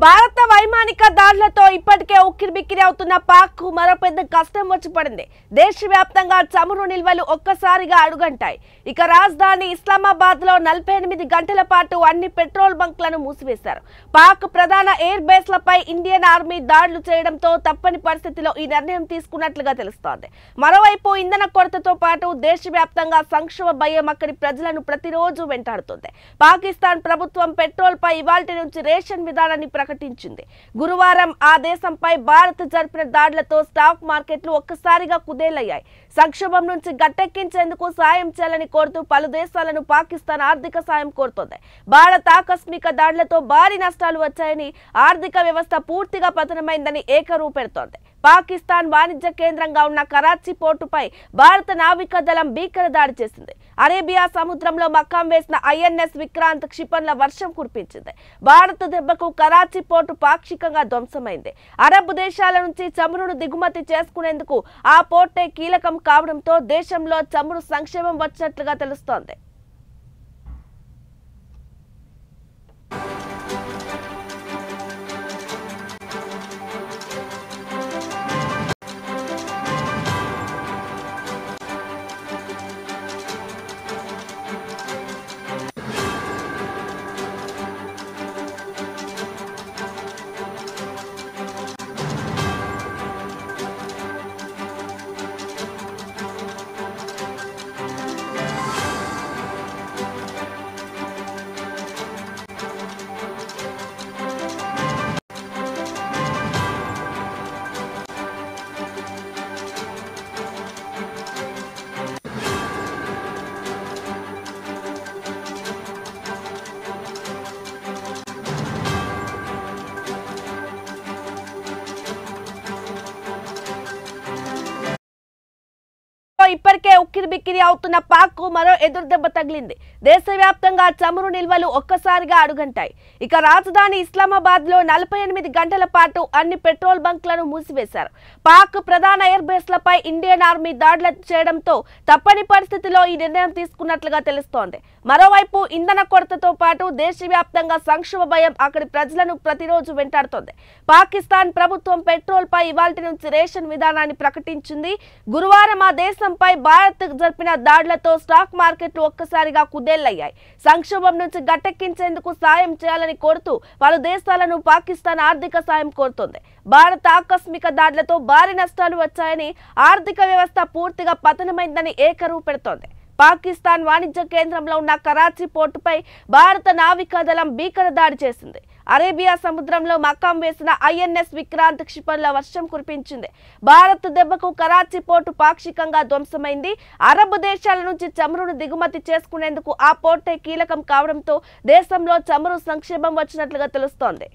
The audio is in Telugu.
భారత వైమానిక దాడులతో ఇప్పటికే ఉక్కిరిబిక్కిరి అవుతున్న పాక్ మరో పెద్ద కష్టం వచ్చి పడింది. దేశవ్యాప్తంగా చమురు నిల్వలు ఒక్కసారిగా అడుగంటాయి. ఇక రాజధాని ఇస్లామాబాద్ లో 48 గంటల పాటు అన్ని పెట్రోల్ బంక్లను మూసివేశారు. పాక్ ప్రధాన ఎయిర్ బేస్లపై ఇండియన్ ఆర్మీ దాడులు చేయడంతో తప్పని పరిస్థితిలో ఈ నిర్ణయం తీసుకున్నట్లుగా తెలుస్తోంది. మరోవైపు ఇంధన కొరతతో పాటు దేశవ్యాప్తంగా సంక్షోభ భయం అక్కడి ప్రజలను ప్రతిరోజు వెంటాడుతోంది. పాకిస్తాన్ ప్రభుత్వం పెట్రోల్ పై ఇవాల్టి నుంచి రేషన్ విధానాన్ని ప్రకటించింది. గురువారం ఆ దేశంపై భారత్ జరిపిన దాడులతో స్టాక్ మార్కెట్లు ఒక్కసారిగా కుదేలయ్యాయి. సంక్షోభం నుంచి గట్టెక్కించేందుకు సాయం చేయాలని కోరుతూ పలు దేశాలను పాకిస్తాన్ ఆర్థిక సాయం కోరుతోంది. భారత్ ఆకస్మిక దాడులతో భారీ నష్టాలు వచ్చాయని, ఆర్థిక వ్యవస్థ పూర్తిగా పతనమైందని ఏకరువు పెడుతోంది. పాకిస్తాన్ వాణిజ్య కేంద్రంగా ఉన్న కరాచీ పోర్టుపై భారత నావికా దళం భీకర దాడి చేసింది. అరేబియా సముద్రంలో మకాం వేసిన ఐఎన్ఎస్ విక్రాంత్ క్షిపణుల వర్షం కురిపించింది. భారత దెబ్బకు కరాచీ పోర్టు పాక్షికంగా ధ్వంసమైంది. అరబ్ దేశాల నుంచి చమురును దిగుమతి చేసుకునేందుకు ఆ పోర్టే కీలకం కావడంతో దేశంలో చమురు సంక్షేమం వచ్చినట్లుగా తెలుస్తోంది. ఇప్పటికే ఉక్కిరిబిక్కిరి అవుతున్న పాక్ మరో ఎదురు దెబ్బ తగిలింది. దేశవ్యాప్తంగా చమురు నిల్వలు ఒక్కసారిగా అడుగంటాయి. ఇక రాజధాని ఇస్లామాబాద్ లో 48 గంటల పాటు అన్ని పెట్రోల్ బంక్లను మూసివేశారు. పాక్ ప్రధాన ఎయిర్ బేస్లపై ఇండియన్ ఆర్మీ దాడులు చేయడంతో తప్పని పరిస్థితిలో ఈ నిర్ణయం తీసుకున్నట్లుగా తెలుస్తోంది. మరోవైపు ఇంధన కొరతతో పాటు దేశవ్యాప్తంగా సంక్షోభ భయం అక్కడి ప్రజలను ప్రతిరోజు వెంటాడుతోంది. పాకిస్తాన్ ప్రభుత్వం పెట్రోల్ పై ఇవాల్టి నుంచి రేషన్ విధానాన్ని ప్రకటించింది. గురువారం ఆ దేశంపై భారత్ జరిపిన దాడులతో స్టాక్ మార్కెట్లు ఒక్కసారిగా కుదేలయ్యాయి. సంక్షోభం నుంచి గట్టెక్కించేందుకు సాయం చేయాలని కోరుతూ పలు దేశాలను పాకిస్తాన్ ఆర్థిక సాయం కోరుతోంది. భారత్ ఆకస్మిక దాడులతో భారీ నష్టాలు వచ్చాయని, ఆర్థిక వ్యవస్థ పూర్తిగా పతనమైందని ఏకరువు పెడుతోంది. పాకిస్తాన్ వాణిజ్య కేంద్రంలో ఉన్న కరాచీ పోర్టుపై భారత నావికా దళం భీకర దాడి చేసింది. అరేబియా సముద్రంలో మకాం వేసిన ఐఎన్ఎస్ విక్రాంత్ క్షిపణుల వర్షం కురిపించింది. భారత్ దెబ్బకు కరాచీ పోర్టు పాక్షికంగా ధ్వంసమైంది. అరబ్ దేశాల నుంచి చమురును దిగుమతి చేసుకునేందుకు ఆ పోర్టే కీలకం కావడంతో దేశంలో చమురు సంక్షేమం వచ్చినట్లుగా తెలుస్తోంది.